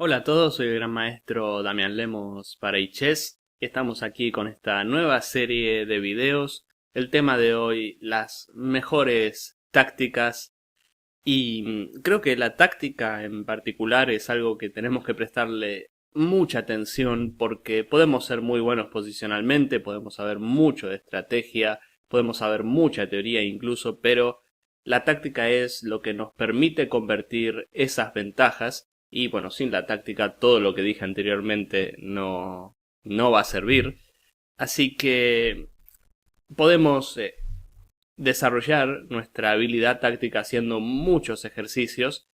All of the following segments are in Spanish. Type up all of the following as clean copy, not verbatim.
Hola a todos, soy el gran maestro Damián Lemos para iChess y estamos aquí con esta nueva serie de videos. El tema de hoy, las mejores tácticas y creo que la táctica en particular es algo que tenemos que prestarle mucha atención porque podemos ser muy buenos posicionalmente, podemos saber mucho de estrategia, podemos saber mucha teoría incluso, pero la táctica es lo que nos permite convertir esas ventajas y bueno, sin la táctica todo lo que dije anteriormente no va a servir. Así que podemos desarrollar nuestra habilidad táctica haciendo muchos ejercicios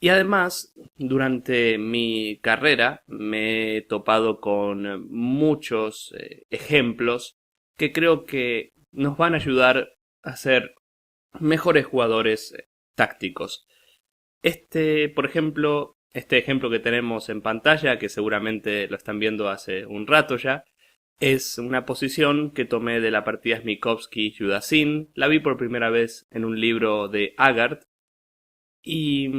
y además durante mi carrera me he topado con muchos ejemplos que creo que nos van a ayudar a ser mejores jugadores tácticos. Por ejemplo, este ejemplo que tenemos en pantalla, que seguramente lo están viendo hace un rato ya, es una posición que tomé de la partida Smikovsky-Yudasin. La vi por primera vez en un libro de Agarth. Y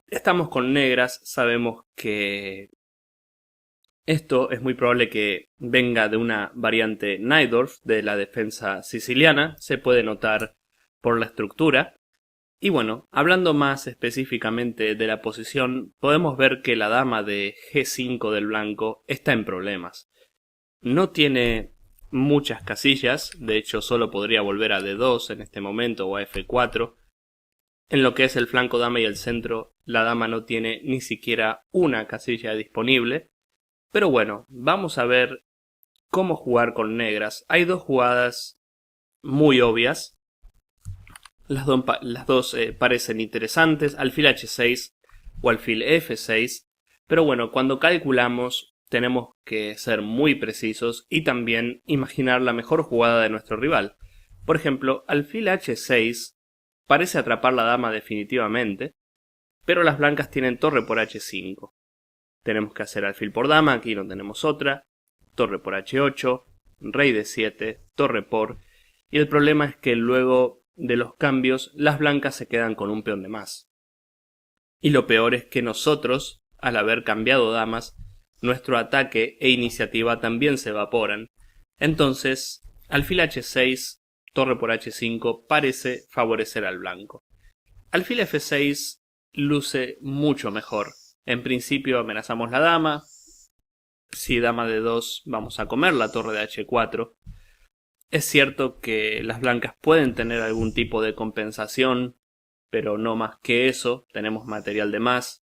estamos con negras, sabemos que esto es muy probable que venga de una variante Najdorf de la defensa siciliana, se puede notar por la estructura. Y bueno, hablando más específicamente de la posición, podemos ver que la dama de G5 del blanco está en problemas. No tiene muchas casillas, de hecho solo podría volver a D2 en este momento o a F4. En lo que es el flanco dama y el centro, la dama no tiene ni siquiera una casilla disponible. Pero bueno, vamos a ver cómo jugar con negras. Hay dos jugadas muy obvias. Las dos parecen interesantes, alfil H6 o alfil F6. Pero bueno, cuando calculamos tenemos que ser muy precisos y también imaginar la mejor jugada de nuestro rival. Por ejemplo, alfil H6 parece atrapar la dama definitivamente, pero las blancas tienen torre por H5. Tenemos que hacer alfil por dama, aquí no tenemos otra, torre por H8, rey D7, torre por... Y el problema es que luego de los cambios, las blancas se quedan con un peón de más. Y lo peor es que nosotros, al haber cambiado damas, nuestro ataque e iniciativa también se evaporan. Entonces, alfil H6, torre por H5 parece favorecer al blanco. Alfil F6 luce mucho mejor. En principio amenazamos la dama. Si dama de 2 vamos a comer la torre de H4. Es cierto que las blancas pueden tener algún tipo de compensación, pero no más que eso, tenemos material de más.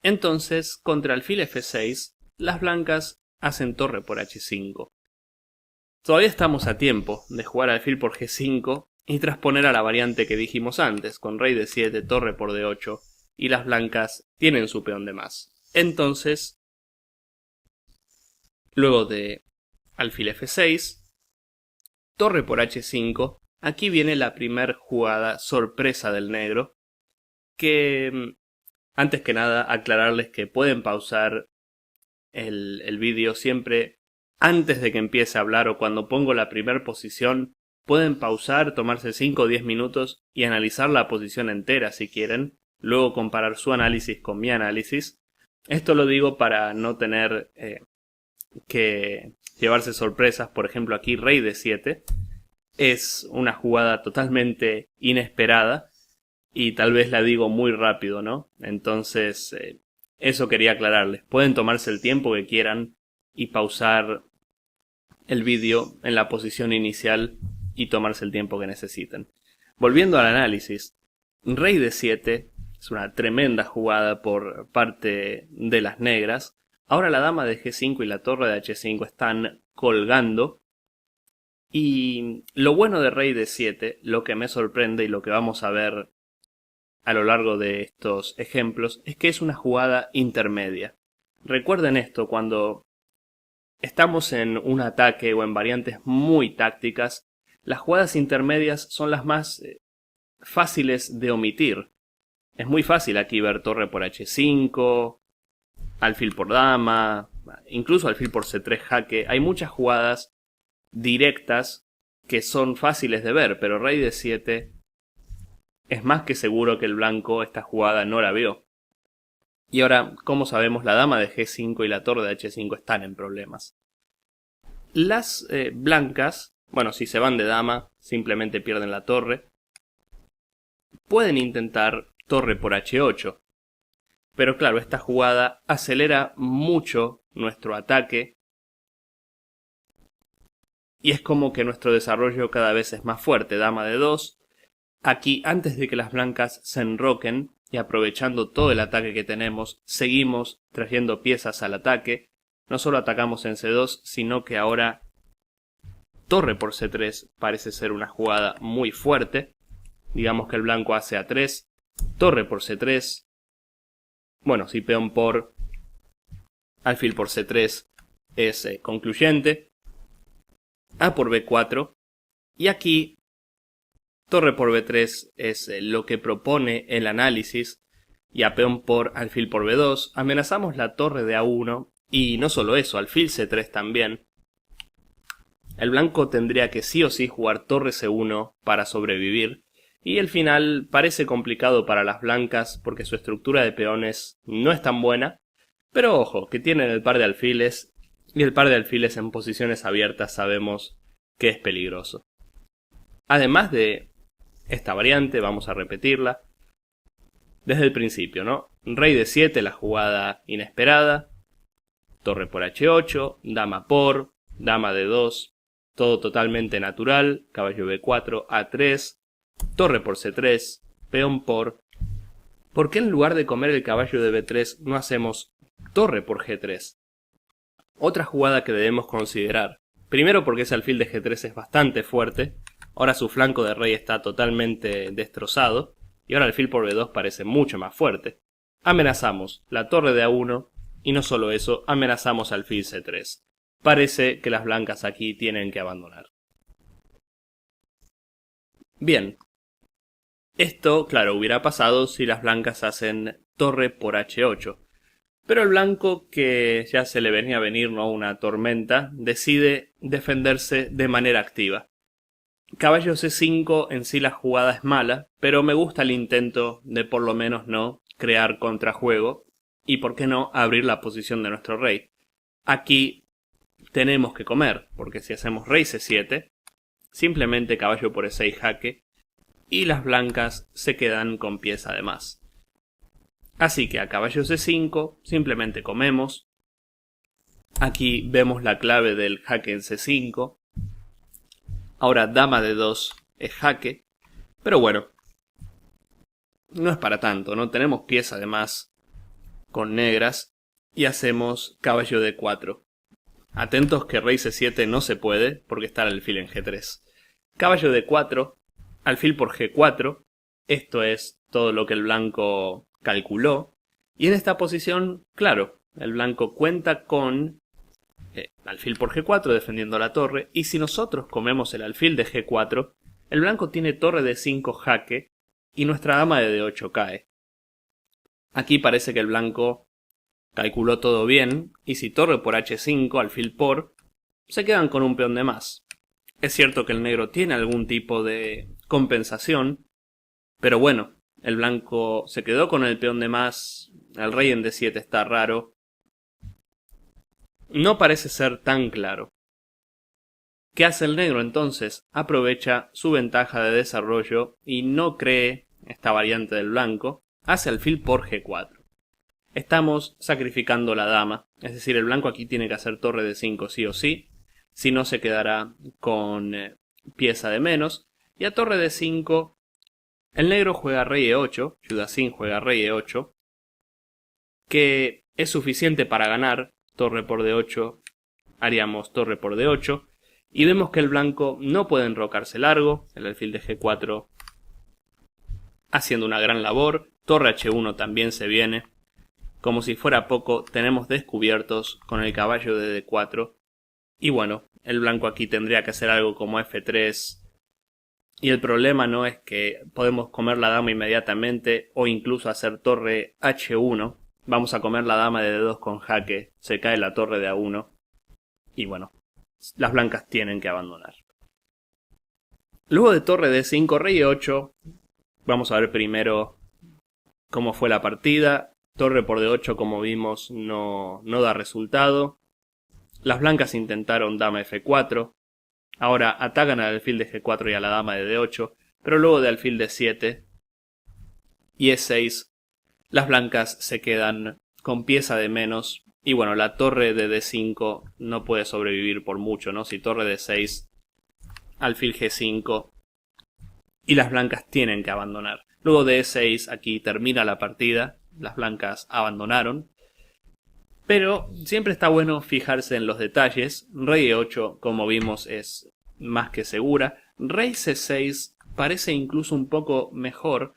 Entonces, contra alfil F6, las blancas hacen torre por H5. Todavía estamos a tiempo de jugar alfil por G5 y trasponer a la variante que dijimos antes, con rey D7, torre por D8, y las blancas tienen su peón de más. Entonces, luego de alfil F6, torre por H5, aquí viene la primer jugada sorpresa del negro, que antes que nada aclararles que pueden pausar el vídeo siempre antes de que empiece a hablar o cuando pongo la primera posición. Pueden pausar, tomarse 5 o 10 minutos y analizar la posición entera si quieren, luego comparar su análisis con mi análisis. Esto lo digo para no tener que llevarse sorpresas. Por ejemplo, aquí rey D7 es una jugada totalmente inesperada y tal vez la digo muy rápido, ¿no? Entonces, eso quería aclararles. Pueden tomarse el tiempo que quieran y pausar el vídeo en la posición inicial y tomarse el tiempo que necesiten. Volviendo al análisis, rey D7 es una tremenda jugada por parte de las negras. Ahora la dama de G5 y la torre de H5 están colgando. Y lo bueno de rey D7, lo que me sorprende y lo que vamos a ver a lo largo de estos ejemplos, es que es una jugada intermedia. Recuerden esto, cuando estamos en un ataque o en variantes muy tácticas, las jugadas intermedias son las más fáciles de omitir. Es muy fácil aquí ver torre por H5, alfil por dama, incluso alfil por C3 jaque. Hay muchas jugadas directas que son fáciles de ver, pero rey D7 es más que seguro que el blanco esta jugada no la vio. Y ahora, como sabemos, la dama de G5 y la torre de H5 están en problemas. Las blancas, bueno, si se van de dama, simplemente pierden la torre. Pueden intentar torre por H8. Pero claro, esta jugada acelera mucho nuestro ataque. Y es como que nuestro desarrollo cada vez es más fuerte. Dama de 2. Aquí, antes de que las blancas se enroquen, y aprovechando todo el ataque que tenemos, seguimos trayendo piezas al ataque. No solo atacamos en C2, sino que ahora torre por C3 parece ser una jugada muy fuerte. Digamos que el blanco hace A3, torre por C3. Bueno, si peón por alfil por C3 es concluyente. A por B4. Y aquí torre por B3 es lo que propone el análisis, y a peón por alfil por B2 amenazamos la torre de A1, y no solo eso, alfil C3 también. El blanco tendría que sí o sí jugar torre C1 para sobrevivir, y el final parece complicado para las blancas porque su estructura de peones no es tan buena, pero ojo, que tienen el par de alfiles, y el par de alfiles en posiciones abiertas sabemos que es peligroso. Además de esta variante, vamos a repetirla desde el principio, ¿no? Rey de 7, la jugada inesperada, torre por H8, dama por, dama de 2, todo totalmente natural, caballo B4, A3, torre por C3, peón por. ¿Por qué en lugar de comer el caballo de B3 no hacemos torre por G3? Otra jugada que debemos considerar. Primero porque ese alfil de G3 es bastante fuerte. Ahora su flanco de rey está totalmente destrozado. Y ahora el alfil por B2 parece mucho más fuerte. Amenazamos la torre de A1. Y no solo eso, amenazamos al alfil C3. Parece que las blancas aquí tienen que abandonar. Bien. Esto, claro, hubiera pasado si las blancas hacen torre por H8. Pero el blanco, que ya se le venía a venir, ¿no?, una tormenta, decide defenderse de manera activa. Caballo C5, en sí la jugada es mala, pero me gusta el intento de por lo menos no crear contrajuego y, por qué no, abrir la posición de nuestro rey. Aquí tenemos que comer, porque si hacemos rey C7, simplemente caballo por E6 jaque, y las blancas se quedan con pieza de más. Así que a caballo C5 simplemente comemos. Aquí vemos la clave del jaque en C5. Ahora dama de 2 es jaque. Pero bueno, no es para tanto, ¿no? Tenemos pieza de más con negras. Y hacemos caballo D4. Atentos que rey C7 no se puede, porque está el alfil en G3. Caballo D4, alfil por G4. Esto es todo lo que el blanco calculó. Y en esta posición, claro, el blanco cuenta con alfil por G4 defendiendo la torre. Y si nosotros comemos el alfil de G4, el blanco tiene torre de 5 jaque y nuestra dama de D8 cae. Aquí parece que el blanco calculó todo bien, y si torre por H5, alfil por, se quedan con un peón de más. Es cierto que el negro tiene algún tipo de compensación, pero bueno, el blanco se quedó con el peón de más, el rey en D7 está raro. No parece ser tan claro. ¿Qué hace el negro entonces? Aprovecha su ventaja de desarrollo y no cree esta variante del blanco, hace alfil por G4. Estamos sacrificando la dama, es decir, el blanco aquí tiene que hacer torre de 5 sí o sí, si no se quedará con pieza de menos, y a torre de 5 el negro juega rey E8, Yudacín juega rey E8, que es suficiente para ganar. Torre por D8, haríamos torre por D8, y vemos que el blanco no puede enrocarse largo, el alfil de G4 haciendo una gran labor, torre H1 también se viene. Como si fuera poco, tenemos descubiertos con el caballo de D4, y bueno, el blanco aquí tendría que hacer algo como F3, y el problema no es que podemos comer la dama inmediatamente o incluso hacer torre H1. Vamos a comer la dama de D2 con jaque, se cae la torre de A1 y bueno, las blancas tienen que abandonar. Luego de torre D5, rey E8, vamos a ver primero cómo fue la partida. Torre por D8, como vimos, no da resultado. Las blancas intentaron dama F4. Ahora atacan al alfil de G4 y a la dama de D8, pero luego de alfil de E7 y E6, las blancas se quedan con pieza de menos. Y bueno, la torre de D5 no puede sobrevivir por mucho, ¿no? Si torre D6, alfil G5, y las blancas tienen que abandonar. Luego de E6, aquí termina la partida, las blancas abandonaron. Pero siempre está bueno fijarse en los detalles. Rey E8, como vimos, es más que segura. Rey C6 parece incluso un poco mejor,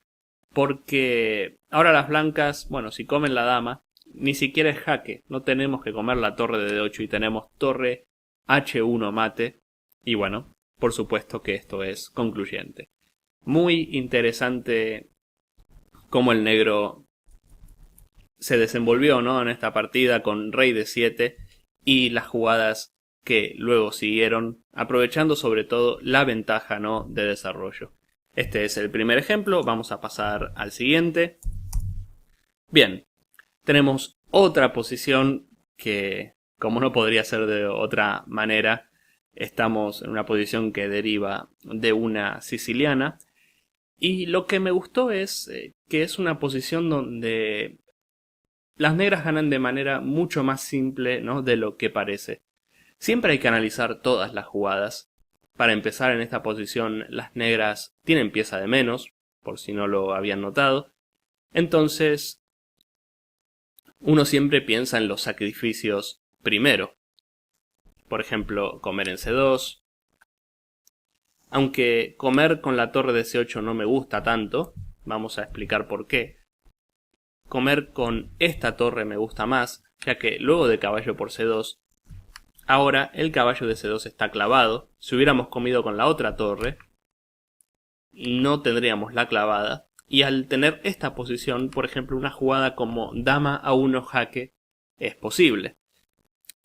porque ahora las blancas, bueno, si comen la dama, ni siquiera es jaque. No tenemos que comer la torre de D8 y tenemos torre H1 mate. Y bueno, por supuesto que esto es concluyente. Muy interesante cómo el negro se desenvolvió, ¿no?, en esta partida con rey de 7 y las jugadas que luego siguieron, aprovechando sobre todo la ventaja, ¿no?, de desarrollo. Este es el primer ejemplo, vamos a pasar al siguiente. Bien, tenemos otra posición que, como no podría ser de otra manera, estamos en una posición que deriva de una siciliana. Y lo que me gustó es que es una posición donde las negras ganan de manera mucho más simple, ¿no?, de lo que parece. Siempre hay que analizar todas las jugadas. Para empezar, en esta posición las negras tienen pieza de menos, por si no lo habían notado. Entonces, uno siempre piensa en los sacrificios primero. Por ejemplo, comer en C2. Aunque comer con la torre de C8 no me gusta tanto, vamos a explicar por qué. Comer con esta torre me gusta más, ya que luego de caballo por C2, ahora el caballo de C2 está clavado. Si hubiéramos comido con la otra torre, no tendríamos la clavada. Y al tener esta posición, por ejemplo, una jugada como dama A1 jaque es posible.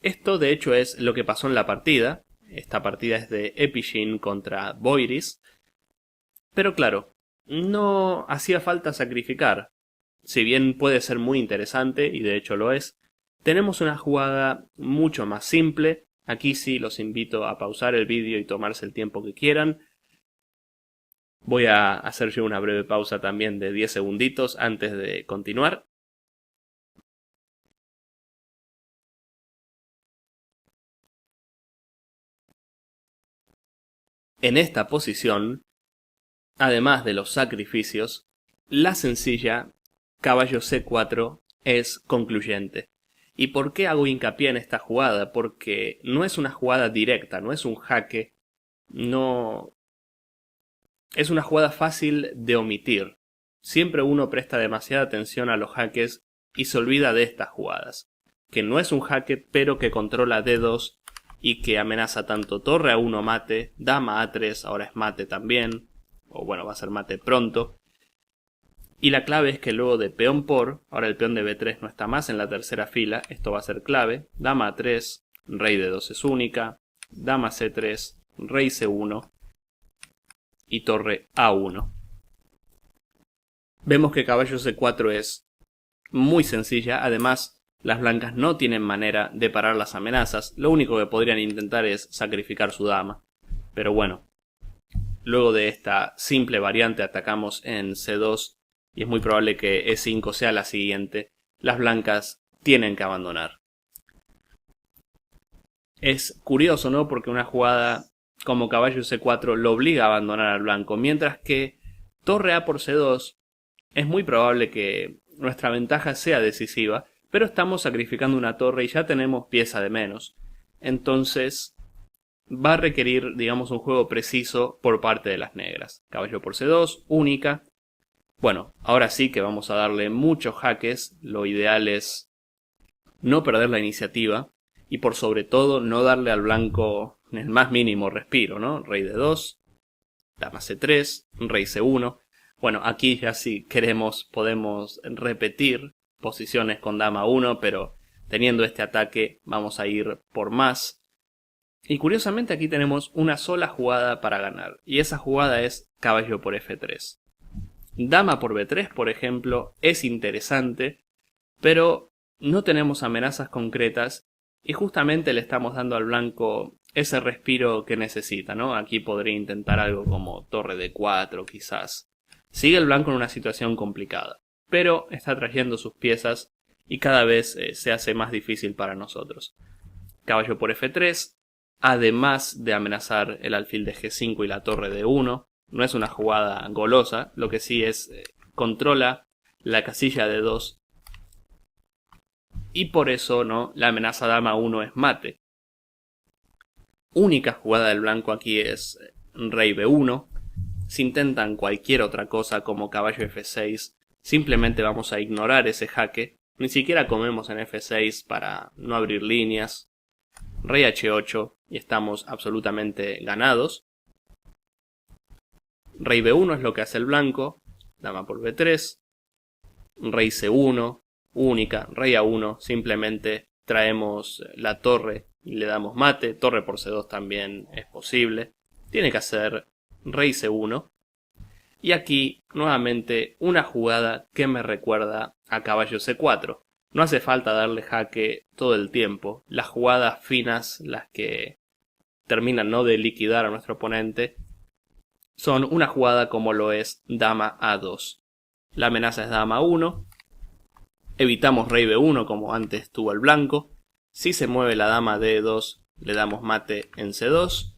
Esto de hecho es lo que pasó en la partida. Esta partida es de Epigene contra Boiris. Pero claro, no hacía falta sacrificar. Si bien puede ser muy interesante, y de hecho lo es, tenemos una jugada mucho más simple. Aquí sí los invito a pausar el vídeo y tomarse el tiempo que quieran. Voy a hacer yo una breve pausa también de 10 segunditos antes de continuar. En esta posición, además de los sacrificios, la sencilla caballo C4 es concluyente. ¿Y por qué hago hincapié en esta jugada? Porque no es una jugada directa, no es un jaque, no... Es una jugada fácil de omitir. Siempre uno presta demasiada atención a los jaques y se olvida de estas jugadas. Que no es un jaque, pero que controla D2 y que amenaza tanto torre A1 mate, dama A3 ahora es mate también, o bueno, va a ser mate pronto. Y la clave es que luego de peón por, ahora el peón de B3 no está más en la tercera fila, esto va a ser clave, dama A3, rey D2 es única, dama C3, rey C1 y torre A1. Vemos que caballo C4 es muy sencilla, además las blancas no tienen manera de parar las amenazas, lo único que podrían intentar es sacrificar su dama. Pero bueno, luego de esta simple variante atacamos en C2 y es muy probable que E5 sea la siguiente. Las blancas tienen que abandonar. Es curioso, ¿no?, porque una jugada como caballo C4 lo obliga a abandonar al blanco, mientras que torre A por C2 es muy probable que nuestra ventaja sea decisiva, pero estamos sacrificando una torre y ya tenemos pieza de menos. Entonces va a requerir, digamos, un juego preciso por parte de las negras. Caballo por C2, única. Bueno, ahora sí que vamos a darle muchos jaques. Lo ideal es no perder la iniciativa y por sobre todo no darle al blanco el más mínimo respiro, ¿no? Rey D2, dama C3, rey C1. Bueno, aquí ya si queremos podemos repetir posiciones con dama 1, pero teniendo este ataque vamos a ir por más. Y curiosamente aquí tenemos una sola jugada para ganar, y esa jugada es caballo por F3. Dama por B3, por ejemplo, es interesante, pero no tenemos amenazas concretas y justamente le estamos dando al blanco ese respiro que necesita, ¿no? Aquí podría intentar algo como torre de 4 quizás. Sigue el blanco en una situación complicada, pero está trayendo sus piezas y cada vez se hace más difícil para nosotros. Caballo por F3, además de amenazar el alfil de G5 y la torre de 1, no es una jugada golosa, lo que sí es controla la casilla de 2 y por eso no la amenaza dama 1 es mate. Única jugada del blanco aquí es rey B1. Si intentan cualquier otra cosa como caballo F6, simplemente vamos a ignorar ese jaque. Ni siquiera comemos en F6 para no abrir líneas. Rey H8 y estamos absolutamente ganados. Rey B1 es lo que hace el blanco. Dama por B3. Rey C1. Única. Rey A1. Simplemente traemos la torre y le damos mate. Torre por C2 también es posible. Tiene que hacer rey C1. Y aquí, nuevamente, una jugada que me recuerda a caballo C4. No hace falta darle jaque todo el tiempo. Las jugadas finas, las que terminan no de liquidar a nuestro oponente, son una jugada como lo es dama A2. La amenaza es dama 1. Evitamos rey B1 como antes tuvo el blanco. Si se mueve la dama D2, le damos mate en C2.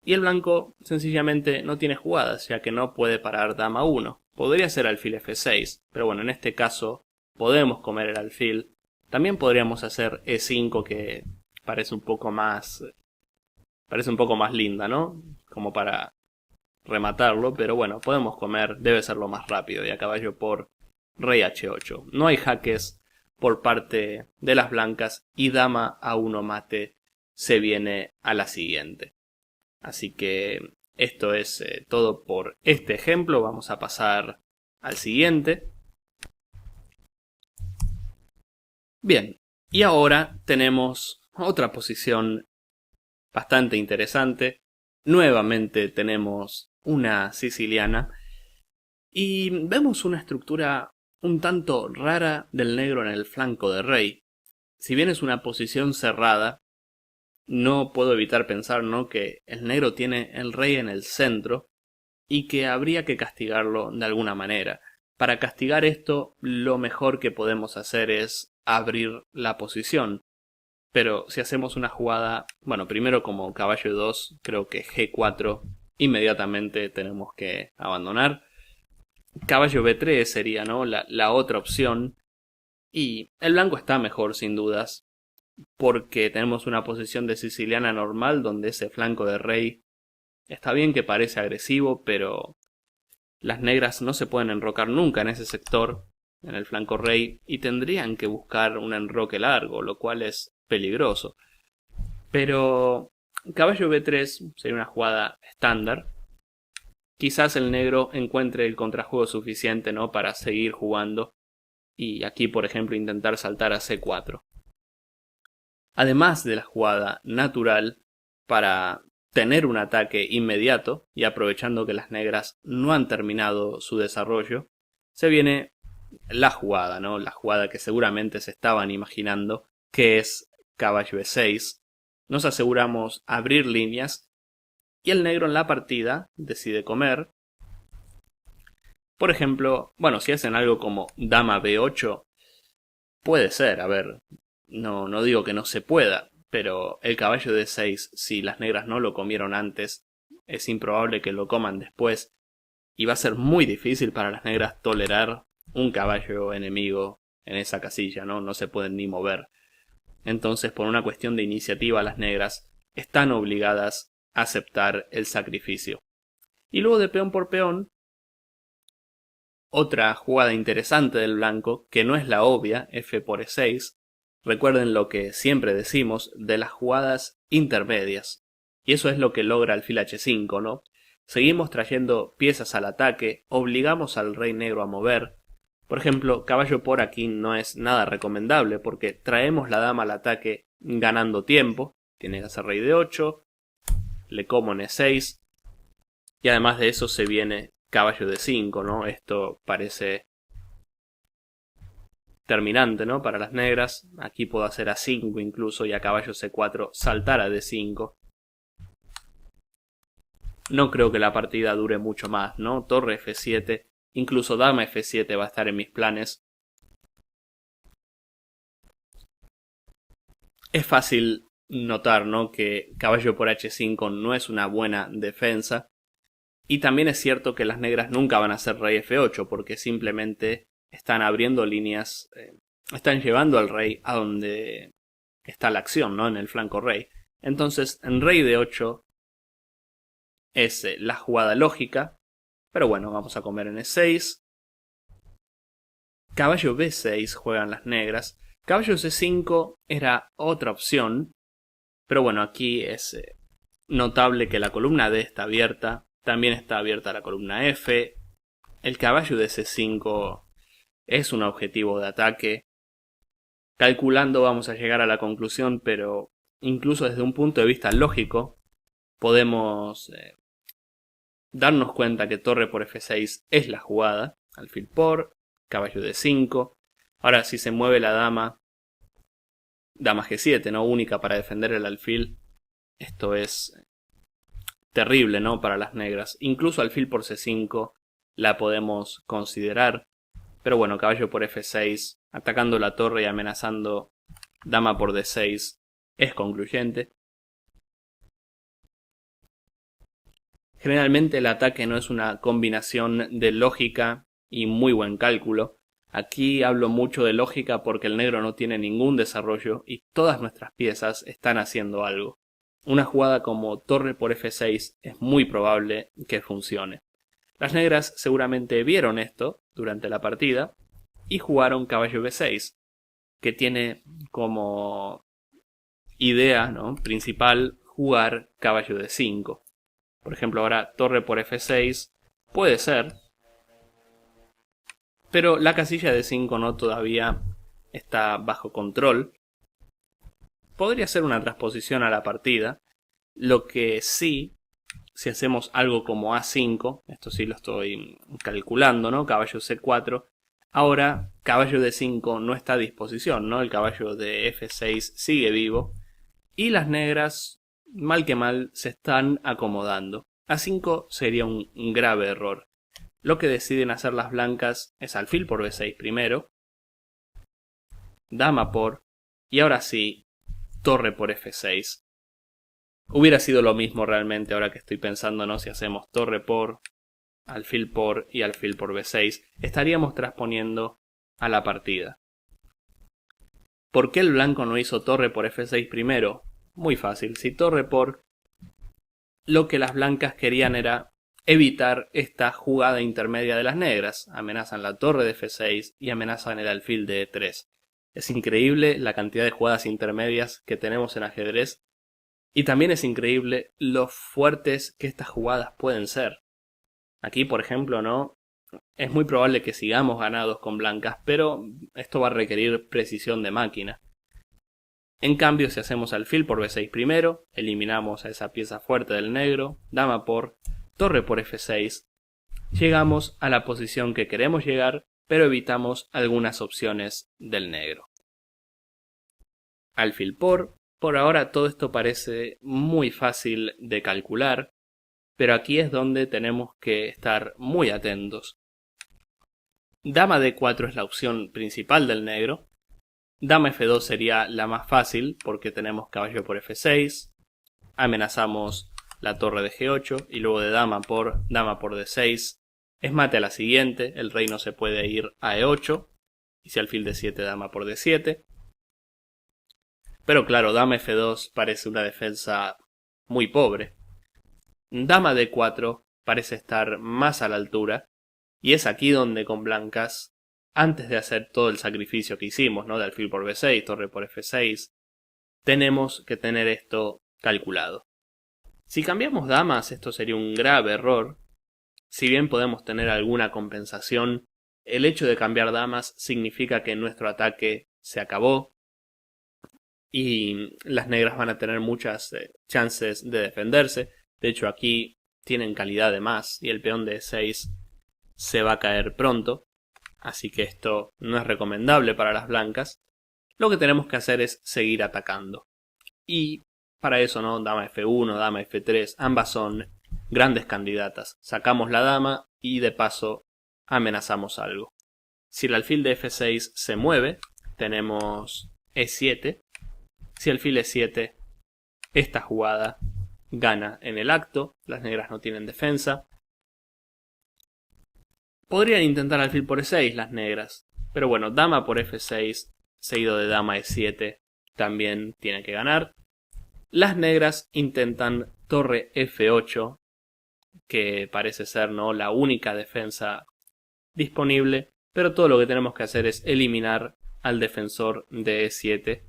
Y el blanco sencillamente no tiene jugadas, ya que no puede parar dama 1. Podría ser alfil F6, pero bueno, en este caso podemos comer el alfil. También podríamos hacer E5, que parece un poco más linda, ¿no? Como para rematarlo, pero bueno, podemos comer, debe ser lo más rápido, y a caballo por rey H8. No hay jaques por parte de las blancas y dama A1 mate se viene a la siguiente. Así que esto es todo por este ejemplo. Vamos a pasar al siguiente. Bien, y ahora tenemos otra posición bastante interesante. Nuevamente tenemos una siciliana y vemos una estructura un tanto rara del negro en el flanco de rey. Si bien es una posición cerrada, no puedo evitar pensar, ¿no?, que el negro tiene el rey en el centro y que habría que castigarlo de alguna manera. Para castigar esto, lo mejor que podemos hacer es abrir la posición. Pero si hacemos una jugada, bueno, primero como caballo 2, creo que G4 inmediatamente tenemos que abandonar. Caballo B3 sería, ¿no?, la otra opción. Y el blanco está mejor sin dudas, porque tenemos una posición de siciliana normal donde ese flanco de rey está bien que parece agresivo, pero las negras no se pueden enrocar nunca en ese sector, en el flanco rey, y tendrían que buscar un enroque largo, lo cual es peligroso. Pero caballo B3 sería una jugada estándar. Quizás el negro encuentre el contrajuego suficiente, ¿no?, para seguir jugando, y aquí por ejemplo intentar saltar a C4. Además de la jugada natural para tener un ataque inmediato y aprovechando que las negras no han terminado su desarrollo, se viene la jugada, ¿no?, la jugada que seguramente se estaban imaginando, que es caballo E6. Nos aseguramos abrir líneas y el negro en la partida decide comer. Por ejemplo, bueno, si hacen algo como dama B8, puede ser, a ver, no digo que no se pueda, pero el caballo de 6, si las negras no lo comieron antes, es improbable que lo coman después, y va a ser muy difícil para las negras tolerar un caballo enemigo en esa casilla, no se pueden ni mover. Entonces, por una cuestión de iniciativa, las negras están obligadas a aceptar el sacrificio. Y luego de peón por peón, otra jugada interesante del blanco, que no es la obvia, F por E6, recuerden lo que siempre decimos de las jugadas intermedias. Y eso es lo que logra alfil H5, ¿no? Seguimos trayendo piezas al ataque, obligamos al rey negro a mover. Por ejemplo, caballo por aquí no es nada recomendable porque traemos la dama al ataque ganando tiempo. Tiene que hacer rey de 8, le como en E6. Y además de eso se viene caballo de 5, ¿no? Esto parece terminante, ¿no? Para las negras. Aquí puedo hacer A5 incluso y a caballo C4 saltar a D5. No creo que la partida dure mucho más, ¿no? Torre F7, incluso dama F7 va a estar en mis planes. Es fácil notar, ¿no? Que caballo por H5 no es una buena defensa. Y también es cierto que las negras nunca van a hacer rey F8 porque simplemente están abriendo líneas, están llevando al rey a donde está la acción, ¿no? En el flanco rey. Entonces, en rey D8 es la jugada lógica. Pero bueno, vamos a comer en E6. Caballo B6 juegan las negras. Caballo C5 era otra opción. Pero bueno, aquí es notable que la columna D está abierta. También está abierta la columna F. El caballo de C5 es un objetivo de ataque. Calculando vamos a llegar a la conclusión, pero incluso desde un punto de vista lógico podemos darnos cuenta que torre por F6 es la jugada. Alfil por, caballo de 5. Ahora si se mueve la dama, dama G7, ¿no? Única para defender el alfil. Esto es terrible, ¿no? Para las negras. Incluso alfil por C5 la podemos considerar. Pero bueno, caballo por F6, atacando la torre y amenazando dama por D6, es concluyente. Generalmente el ataque no es una combinación de lógica y muy buen cálculo. Aquí hablo mucho de lógica porque el negro no tiene ningún desarrollo y todas nuestras piezas están haciendo algo. Una jugada como torre por F6 es muy probable que funcione. Las negras seguramente vieron esto durante la partida y jugaron caballo B6, que tiene como idea, ¿no?, principal jugar caballo D5. Por ejemplo, ahora torre por F6 puede ser, pero la casilla de 5 no todavía está bajo control. Podría ser una transposición a la partida. Lo que sí, si hacemos algo como A5, esto sí lo estoy calculando, ¿no? Caballo C4. Ahora caballo D5 no está a disposición, ¿no? El caballo de F6 sigue vivo. Y las negras, mal que mal, se están acomodando. A5 sería un grave error. Lo que deciden hacer las blancas es alfil por B6 primero, dama por, y ahora sí, torre por F6. Hubiera sido lo mismo realmente ahora que estoy pensando, ¿no? Si hacemos torre por, alfil por y alfil por B6, estaríamos transponiendo a la partida. ¿Por qué el blanco no hizo torre por F6 primero? Muy fácil, si torre por, lo que las blancas querían era evitar esta jugada intermedia de las negras. Amenazan la torre de F6 y amenazan el alfil de E3. Es increíble la cantidad de jugadas intermedias que tenemos en ajedrez. Y también es increíble lo fuertes que estas jugadas pueden ser. Aquí, por ejemplo, ¿no? Es muy probable que sigamos ganados con blancas, pero esto va a requerir precisión de máquina. En cambio, si hacemos alfil por B6 primero, eliminamos a esa pieza fuerte del negro, dama por, torre por F6, llegamos a la posición que queremos llegar, pero evitamos algunas opciones del negro. Alfil por ahora todo esto parece muy fácil de calcular, pero aquí es donde tenemos que estar muy atentos. Dama D4 es la opción principal del negro. Dama F2 sería la más fácil porque tenemos caballo por F6, amenazamos la torre de G8 y luego de dama por D6 es mate a la siguiente, el rey no se puede ir a E8 y si alfil D7 dama por D7. Pero claro, dama F2 parece una defensa muy pobre. Dama D4 parece estar más a la altura y es aquí donde con blancas, antes de hacer todo el sacrificio que hicimos, ¿no?, de alfil por B6, torre por F6, tenemos que tener esto calculado. Si cambiamos damas, esto sería un grave error. Si bien podemos tener alguna compensación, el hecho de cambiar damas significa que nuestro ataque se acabó y las negras van a tener muchas chances de defenderse. De hecho, aquí tienen calidad de más y el peón de E6 se va a caer pronto. así que esto no es recomendable para las blancas. Lo que tenemos que hacer es seguir atacando. Y para eso, ¿no? Dama F1, dama F3, ambas son grandes candidatas. Sacamos la dama y de paso amenazamos algo. Si el alfil de F6 se mueve, tenemos E7. Si el alfil E7, esta jugada gana en el acto. Las negras no tienen defensa. Podrían intentar alfil por E6 las negras. Pero bueno, dama por F6 seguido de dama E7 también tiene que ganar. Las negras intentan torre F8, que parece ser, ¿no?, la única defensa disponible, pero todo lo que tenemos que hacer es eliminar al defensor de E7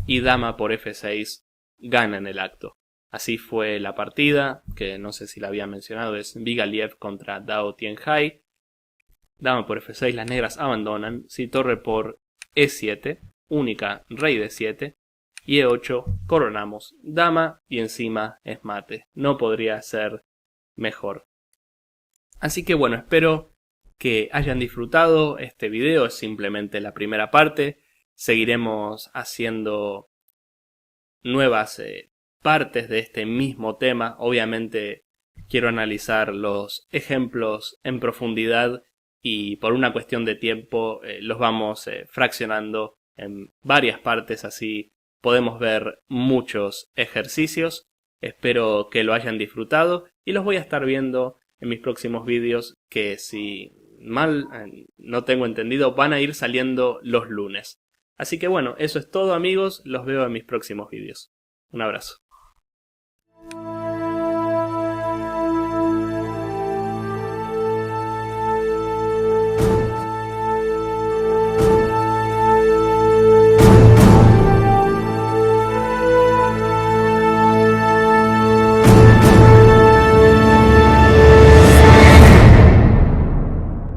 y dama por F6 gana en el acto. Así fue la partida, que no sé si la había mencionado, es Vigaliev contra Dao Tianhai. Dama por F6, las negras abandonan. Si torre por E7, única rey de 7. Y E8, coronamos dama y encima es mate. No podría ser mejor. Así que bueno, espero que hayan disfrutado este video. Es simplemente la primera parte. Seguiremos haciendo nuevas partes de este mismo tema. Obviamente quiero analizar los ejemplos en profundidad y por una cuestión de tiempo los vamos fraccionando en varias partes, así podemos ver muchos ejercicios. Espero que lo hayan disfrutado y los voy a estar viendo en mis próximos vídeos, que si mal no tengo entendido van a ir saliendo los lunes. Así que bueno, eso es todo amigos, los veo en mis próximos vídeos. Un abrazo.